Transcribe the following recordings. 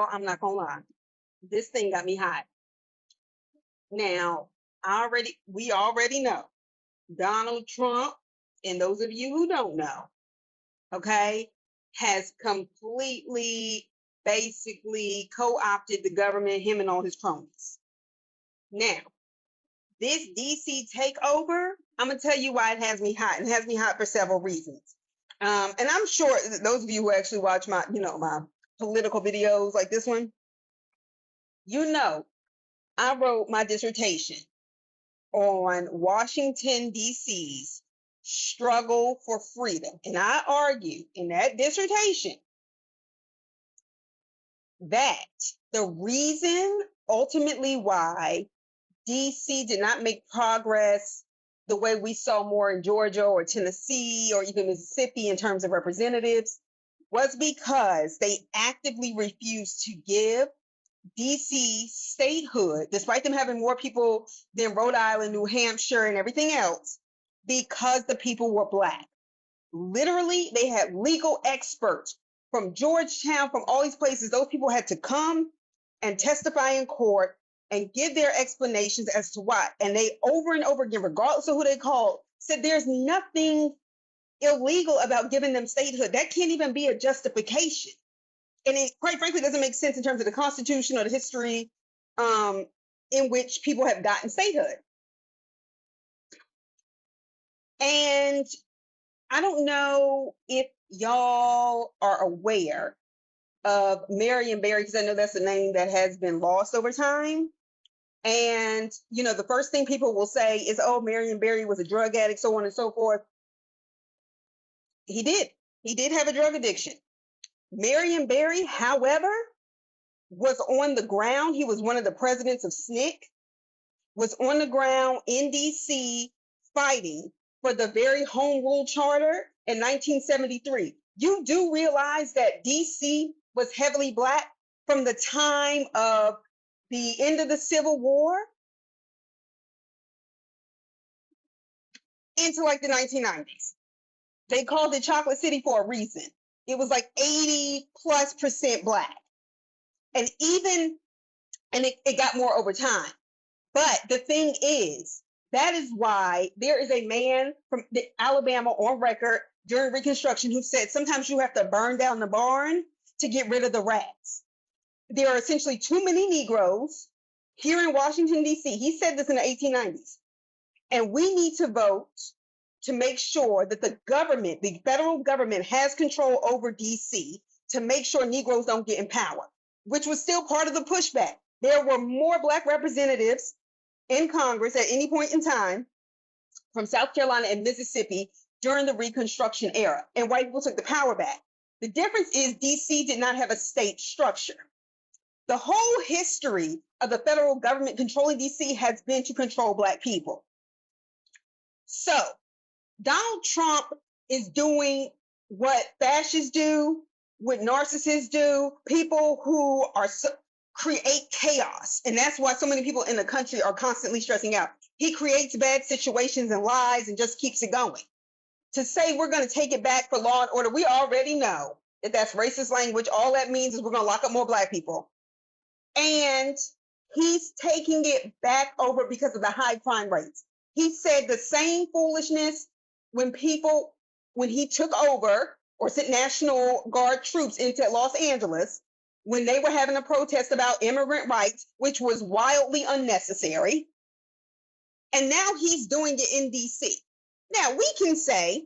y'all, I'm not gonna lie. This thing got me hot. Now, we already know Donald Trump, and those of you who don't know, okay, has completely, basically co-opted the government, him and all his cronies. Now, this DC takeover, I'm gonna tell you why it has me hot. It has me hot for several reasons. And I'm sure that those of you who actually watch my, my political videos like this one, I wrote my dissertation on Washington, D.C.'s struggle for freedom. And I argue in that dissertation that the reason ultimately why D.C. did not make progress the way we saw more in Georgia or Tennessee or even Mississippi in terms of representatives was because they actively refused to give DC statehood, despite them having more people than Rhode Island, New Hampshire, and everything else, because the people were Black. Literally, they had legal experts from Georgetown, from all these places. Those people had to come and testify in court and give their explanations as to why. And they over and over again, regardless of who they called, said there's nothing illegal about giving them statehood. That can't even be a justification. And it, quite frankly, doesn't make sense in terms of the Constitution or the history in which people have gotten statehood. And I don't know if y'all are aware of Marion Barry, because I know that's a name that has been lost over time. And, the first thing people will say is, oh, Marion Barry was a drug addict, so on and so forth. He did have a drug addiction. Marion Barry, however, was on the ground. He was one of the presidents of SNCC, was on the ground in DC fighting for the very home rule charter in 1973. You do realize that DC was heavily Black from the time of the end of the Civil War into like the 1990s. They called it Chocolate City for a reason. It was like 80+% Black. And it got more over time. But the thing is, that is why there is a man from Alabama on record during Reconstruction who said sometimes you have to burn down the barn to get rid of the rats. There are essentially too many Negroes here in Washington, D.C. He said this in the 1890s. And we need to vote to make sure that the government, the federal government, has control over D.C. to make sure Negroes don't get in power, which was still part of the pushback. There were more Black representatives in Congress at any point in time from South Carolina and Mississippi during the Reconstruction era, and white people took the power back. The difference is DC did not have a state structure. The whole history of the federal government controlling DC has been to control Black people. So Donald Trump is doing what fascists do, what narcissists do, people who are create chaos. And that's why so many people in the country are constantly stressing out. He creates bad situations and lies and just keeps it going. To say we're going to take it back for law and order, we already know that that's racist language. All that means is we're going to lock up more Black people. And he's taking it back over because of the high crime rates. He said the same foolishness when he took over or sent National Guard troops into Los Angeles when they were having a protest about immigrant rights, which was wildly unnecessary. And now he's doing it in DC. Now we can say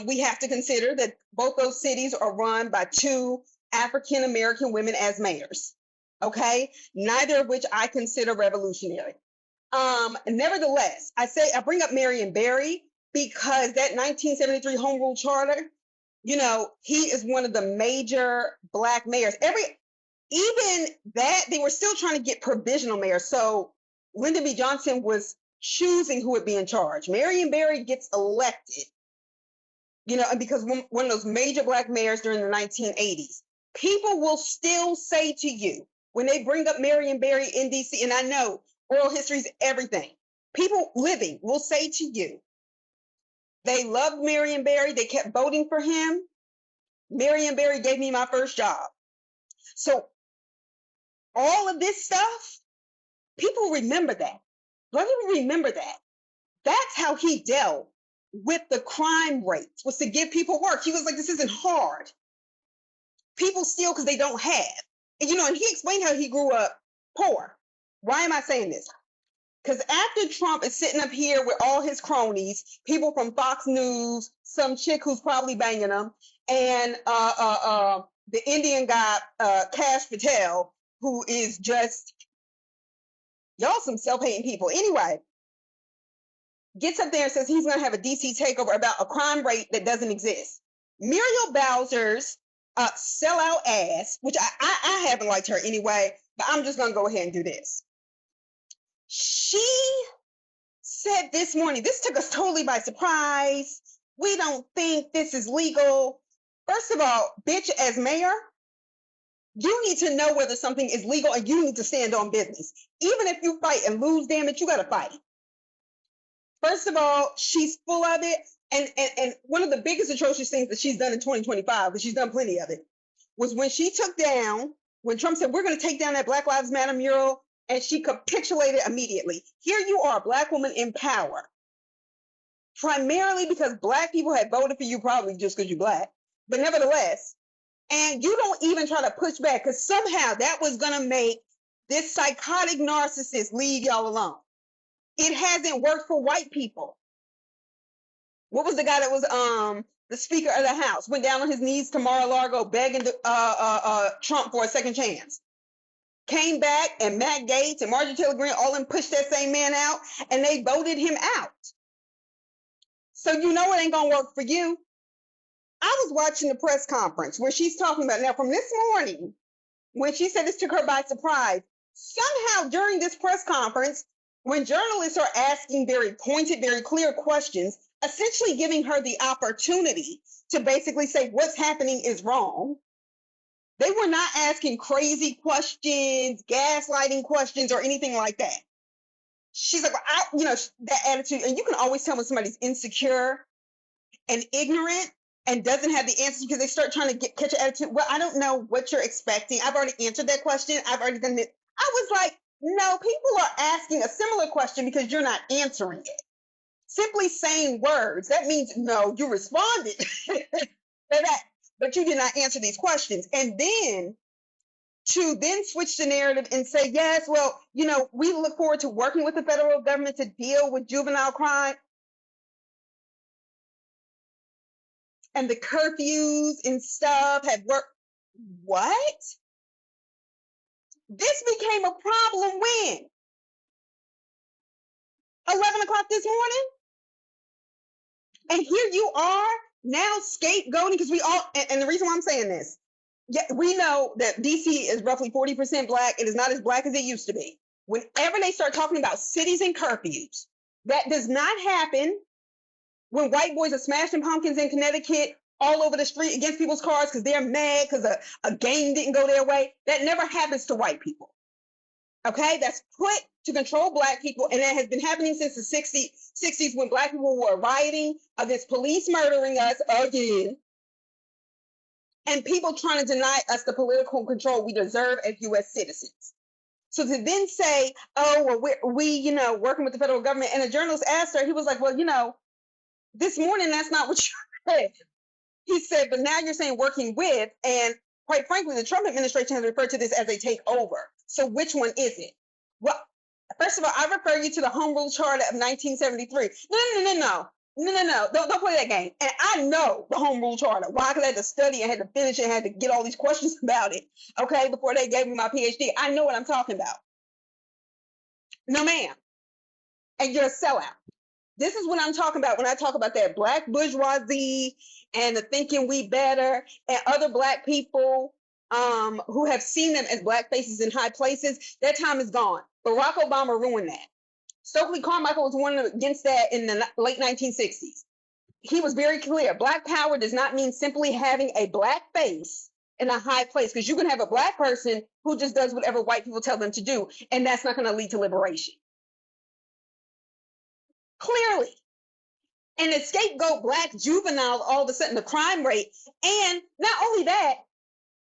we have to consider that both those cities are run by two African American women as mayors. Okay, neither of which I consider revolutionary. Nevertheless, I bring up Marion Barry because that 1973 Home Rule Charter, he is one of the major Black mayors. Even that, they were still trying to get provisional mayors. So Lyndon B. Johnson was choosing who would be in charge. Marion Barry gets elected, and because one of those major Black mayors during the 1980s. People will still say to you, when they bring up Marion Barry in DC, and I know oral history is everything, people living will say to you, they loved Marion Barry, they kept voting for him. Marion Barry gave me my first job. So all of this stuff, people remember that. Black people remember that. That's how he dealt with the crime rates, was to give people work. He was like, this isn't hard. People steal because they don't have. And, and he explained how he grew up poor. Why am I saying this? Because after Trump is sitting up here with all his cronies, people from Fox News, some chick who's probably banging them, and the Indian guy, Kash Patel, who is just, y'all some self-hating people. Anyway, gets up there and says he's going to have a D.C. takeover about a crime rate that doesn't exist. Muriel Bowser's sellout ass, which I haven't liked her anyway, but I'm just going to go ahead and do this. She said this morning, this took us totally by surprise. We don't think this is legal. First of all, bitch, as mayor, you need to know whether something is legal and you need to stand on business. Even if you fight and lose, damn it, you got to fight. First of all, she's full of it. And one of the biggest atrocious things that she's done in 2025, but she's done plenty of it, was when she took down, when Trump said, we're going to take down that Black Lives Matter mural, and she capitulated immediately. Here you are, a Black woman in power, primarily because Black people had voted for you, probably just because you're Black, but nevertheless, and you don't even try to push back, because somehow that was going to make this psychotic narcissist leave y'all alone. It hasn't worked for white people. What was the guy that was the Speaker of the House? Went down on his knees to Mar-a-Lago begging Trump for a second chance. Came back, and Matt Gaetz and Marjorie Taylor Greene all them pushed that same man out, and they voted him out. So you know it ain't gonna work for you. I was watching the press conference where she's talking about, now from this morning, when she said this took her by surprise, somehow during this press conference, when journalists are asking very pointed, very clear questions, essentially giving her the opportunity to basically say what's happening is wrong, they were not asking crazy questions, gaslighting questions, or anything like that. She's like, that attitude, and you can always tell when somebody's insecure and ignorant and doesn't have the answers because they start trying to catch an attitude. Well, I don't know what you're expecting. I've already answered that question. I've already done it. I was like, no, people are asking a similar question because you're not answering it. Simply saying words, that means, no, you responded. But you did not answer these questions. And then to then switch the narrative and say, yes, well, we look forward to working with the federal government to deal with juvenile crime. And the curfews and stuff have worked. What? This became a problem when? 11 o'clock this morning? And here you are now scapegoating, because we all, and the reason why I'm saying this, yeah, we know that DC is roughly 40% Black. It is not as Black as it used to be. Whenever they start talking about cities and curfews, that does not happen when white boys are smashing pumpkins in Connecticut all over the street against people's cars because they're mad because a game didn't go their way. That never happens to white people. Okay, that's put to control Black people, and that has been happening since the 60s when Black people were rioting against police murdering us again, and people trying to deny us the political control we deserve as U.S. citizens. So to then say, oh, well, we working with the federal government, and a journalist asked her, he was like, well, this morning that's not what you said. He said, but now you're saying working with, and quite frankly, the Trump administration has referred to this as a takeover. So which one is it? Well, first of all, I refer you to the Home Rule Charter of 1973. No. Don't play that game. And I know the Home Rule Charter. Why? Because I had to study and had to finish and had to get all these questions about it, okay, before they gave me my PhD. I know what I'm talking about. No, ma'am. And you're a sellout. This is what I'm talking about when I talk about that Black bourgeoisie and the thinking we better and other Black people who have seen them as Black faces in high places. That time is gone. Barack Obama ruined that. Stokely Carmichael was one against that in the late 1960s. He was very clear. Black power does not mean simply having a Black face in a high place, because you can have a Black person who just does whatever white people tell them to do, and that's not going to lead to liberation. Clearly. And the scapegoat Black juveniles, all of a sudden the crime rate, and not only that,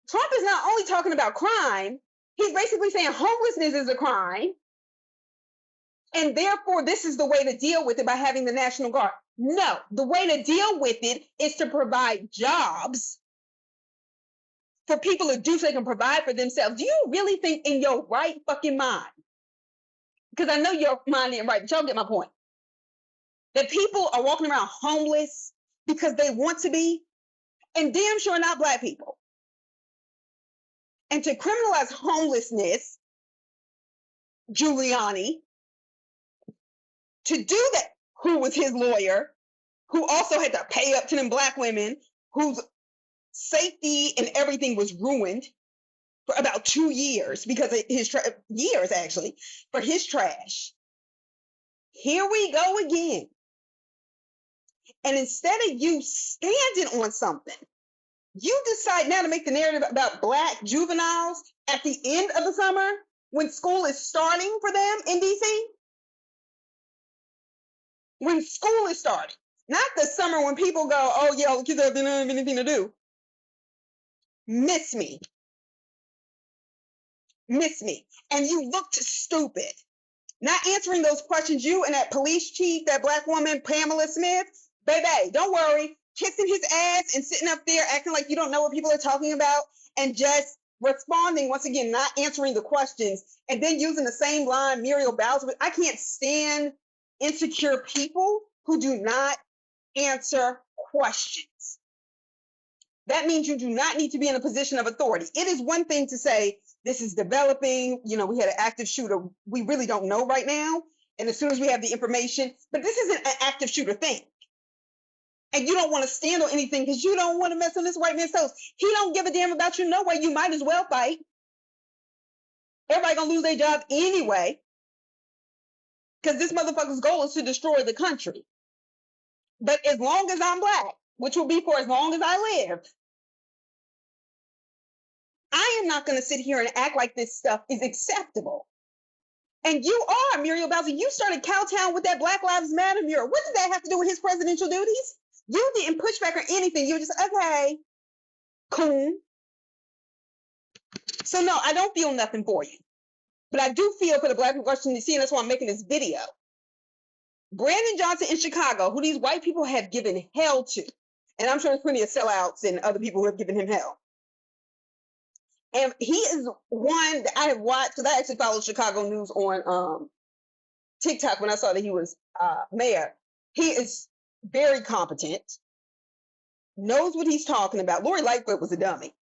Trump is not only talking about crime, he's basically saying homelessness is a crime. And therefore, this is the way to deal with it by having the National Guard. No, the way to deal with it is to provide jobs for people to do so they can provide for themselves. Do you really think in your right fucking mind, because I know your mind ain't right, but y'all get my point, that people are walking around homeless because they want to be, and damn sure not black people? And to criminalize homelessness, Giuliani, to do that, who was his lawyer, who also had to pay up to them black women, whose safety and everything was ruined for about 2 years because of his years actually for his trash. Here we go again. And instead of you standing on something, you decide now to make the narrative about black juveniles at the end of the summer when school is starting for them in DC. When school is starting, not the summer when people go, oh yeah, the kids don't have anything to do. Miss me. And you looked stupid. Not answering those questions, you and that police chief, that black woman, Pamela Smith, baby, don't worry, kissing his ass and sitting up there acting like you don't know what people are talking about and just responding, once again, not answering the questions, and then using the same line, Muriel Bower. I can't stand insecure people who do not answer questions. That means you do not need to be in a position of authority. It is one thing to say, this is developing, we had an active shooter. We really don't know right now. And as soon as we have the information, but this isn't an active shooter thing. And you don't want to stand on anything because you don't want to mess on this white man's toes. He don't give a damn about you no way. You might as well fight. Everybody gonna lose their job anyway. Because this motherfucker's goal is to destroy the country. But as long as I'm black, which will be for as long as I live, I am not going to sit here and act like this stuff is acceptable. And you are, Muriel Bower. You started Cowtown with that Black Lives Matter mural. What did that have to do with his presidential duties? You didn't push back or anything. You were just, okay, cool. So no, I don't feel nothing for you. But I do feel for the black people watching DC, and that's why I'm making this video. Brandon Johnson in Chicago, who these white people have given hell to, and I'm sure there's plenty of sellouts and other people who have given him hell. And he is one that I have watched, because I actually followed Chicago news on TikTok when I saw that he was mayor. He is very competent, knows what he's talking about. Lori Lightfoot was a dummy.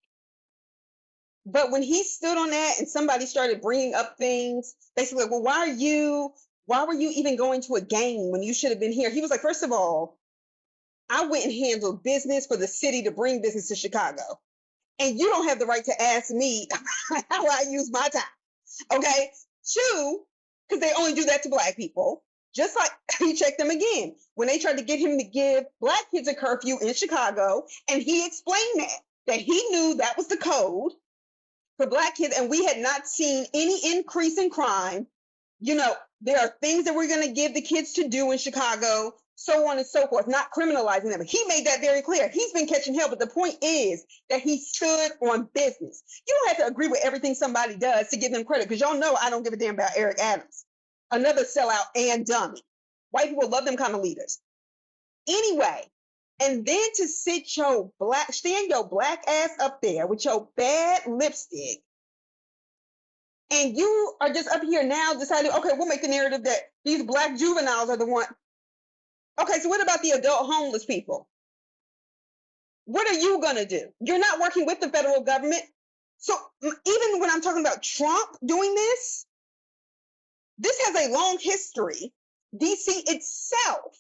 But when he stood on that and somebody started bringing up things, basically, well, why were you even going to a game when you should have been here? He was like, first of all, I went and handled business for the city to bring business to Chicago. And you don't have the right to ask me how I use my time, okay? 2, because they only do that to black people. Just like he checked them again when they tried to get him to give black kids a curfew in Chicago, and he explained that he knew that was the code for black kids, and we had not seen any increase in crime. There are things that we're going to give the kids to do in Chicago, so on and so forth, not criminalizing them. He made that very clear. He's been catching hell, but the point is that he stood on business. You don't have to agree with everything somebody does to give them credit, because y'all know I don't give a damn about Eric Adams, another sellout and dummy. White people love them kind of leaders. Anyway, and then to stand your black ass up there with your bad lipstick, and you are just up here now deciding, okay, we'll make the narrative that these black juveniles are the one. Okay, so what about the adult homeless people? What are you going to do? You're not working with the federal government. So even when I'm talking about Trump doing this has a long history. DC itself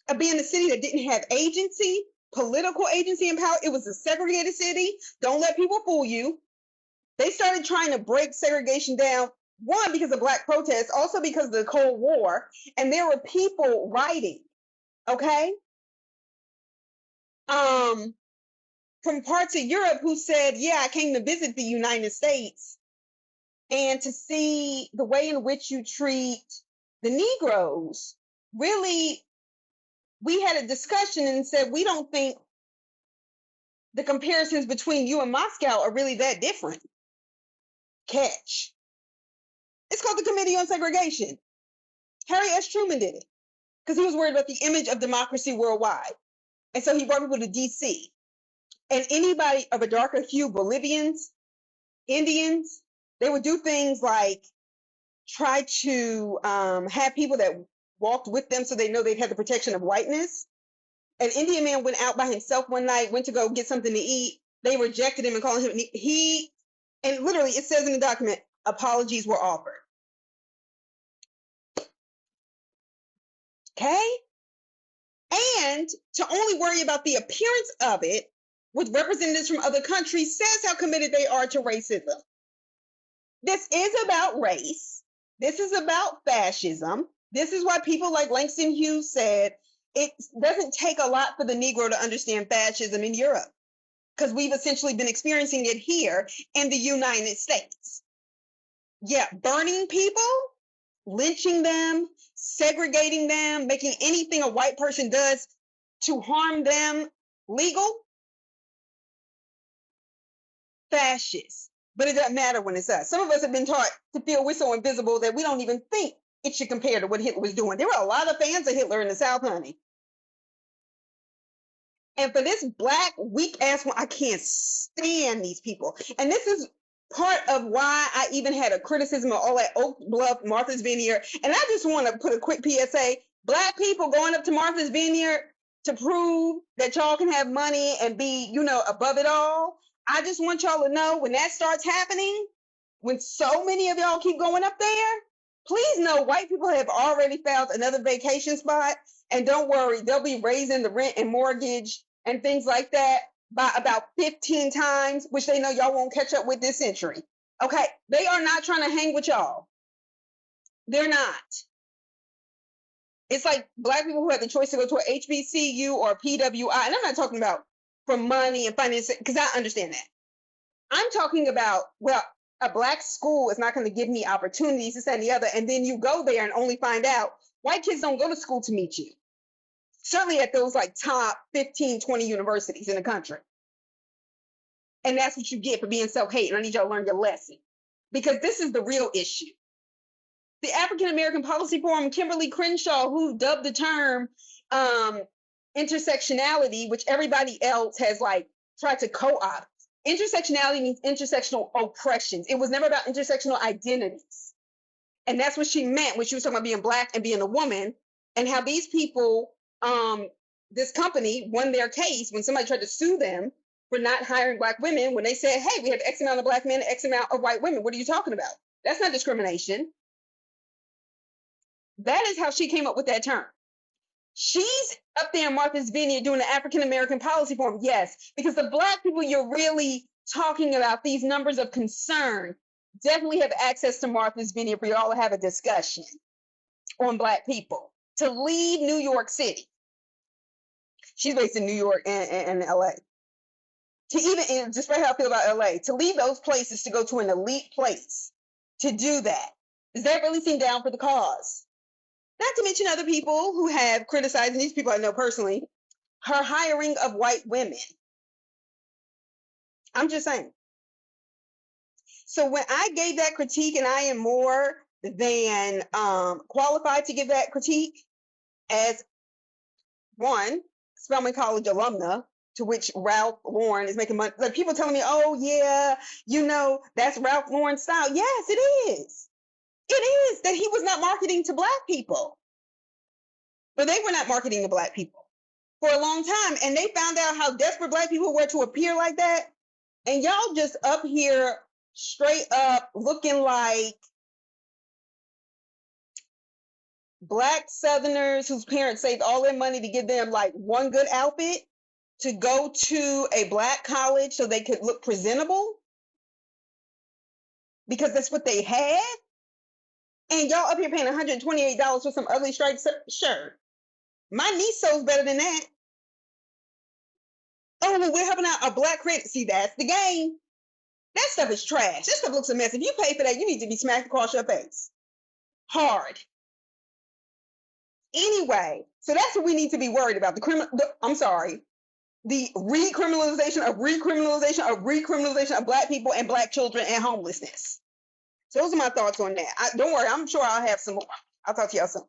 of being a city that didn't have agency, political agency and power. It was a segregated city. Don't let people fool you. They started trying to break segregation down, one, because of black protests, also because of the Cold War. And there were people writing, okay, from parts of Europe who said, yeah, I came to visit the United States and to see the way in which you treat the Negroes. Really, we had a discussion and said, we don't think the comparisons between you and Moscow are really that different. Catch. It's called the Committee on Segregation. Harry S. Truman did it because he was worried about the image of democracy worldwide. And so he brought people to DC. And anybody of a darker hue, Bolivians, Indians, they would do things like try to have people that walked with them so they know they'd had the protection of whiteness. An Indian man went out by himself one night, went to go get something to eat. They rejected him and called him, and literally it says in the document, apologies were offered. Okay? And to only worry about the appearance of it with representatives from other countries says how committed they are to racism. This is about race. This is about fascism. This is why people like Langston Hughes said it doesn't take a lot for the Negro to understand fascism in Europe, because we've essentially been experiencing it here in the United States. Yeah, burning people, lynching them, segregating them, making anything a white person does to harm them legal. Fascist. But it doesn't matter when it's us. Some of us have been taught to feel we're so invisible that we don't even think it should compare to what Hitler was doing. There were a lot of fans of Hitler in the South, honey. And for this black, weak-ass one, I can't stand these people. And this is part of why I even had a criticism of all that Oak Bluff, Martha's Vineyard. And I just want to put a quick PSA. Black people going up to Martha's Vineyard to prove that y'all can have money and be, above it all. I just want y'all to know when that starts happening, when so many of y'all keep going up there, please know white people have already found another vacation spot. And don't worry, they'll be raising the rent and mortgage and things like that by about 15 times, which they know y'all won't catch up with this century. Okay, they are not trying to hang with y'all. They're not. It's like black people who have the choice to go to a HBCU or a PWI, and I'm not talking about for money and finance, because I understand that. I'm talking about, well, a black school is not going to give me opportunities, this, that, and the other, and then you go there and only find out white kids don't go to school to meet you. Certainly at those like top 15, 20 universities in the country. And that's what you get for being self-hating. I need y'all to learn your lesson. Because this is the real issue. The African American Policy Forum, Kimberly Crenshaw, who dubbed the term intersectionality, which everybody else has like tried to co-opt. Intersectionality means intersectional oppressions. It was never about intersectional identities. And that's what she meant when she was talking about being black and being a woman, and how these people, this company won their case when somebody tried to sue them for not hiring black women, when they said, hey, we have X amount of black men, X amount of white women. What are you talking about? That's not discrimination. That is how she came up with that term. She's up there in Martha's Vineyard doing the African American Policy Forum. Yes, because the black people you're really talking about, these numbers of concern, definitely have access to Martha's Vineyard for y'all to have a discussion on black people. To leave New York City. She's based in New York and LA. To even, just for how I feel about LA, to leave those places to go to an elite place, to do that, does that really seem down for the cause? Not to mention other people who have criticized, and these people I know personally, her hiring of white women. I'm just saying. So when I gave that critique, and I am more than qualified to give that critique as one Spelman College alumna, to which Ralph Lauren is making money. Like people telling me, oh yeah, that's Ralph Lauren's style. Yes, it is. It is that he was not marketing to black people. But they were not marketing to black people for a long time. And they found out how desperate black people were to appear like that. And y'all just up here straight up looking like black Southerners whose parents saved all their money to give them like one good outfit to go to a black college so they could look presentable because that's what they had. And y'all up here paying $128 for some ugly striped shirt. My niece sews better than that. Oh, well, we're having a black credit. See, that's the game. That stuff is trash. That stuff looks a mess. If you pay for that, you need to be smacked across your face. Hard. Anyway, so that's what we need to be worried about. I'm sorry. the recriminalization of Black people and Black children and homelessness. So those are my thoughts on that. Don't worry, I'm sure I'll have some more. I'll talk to y'all soon.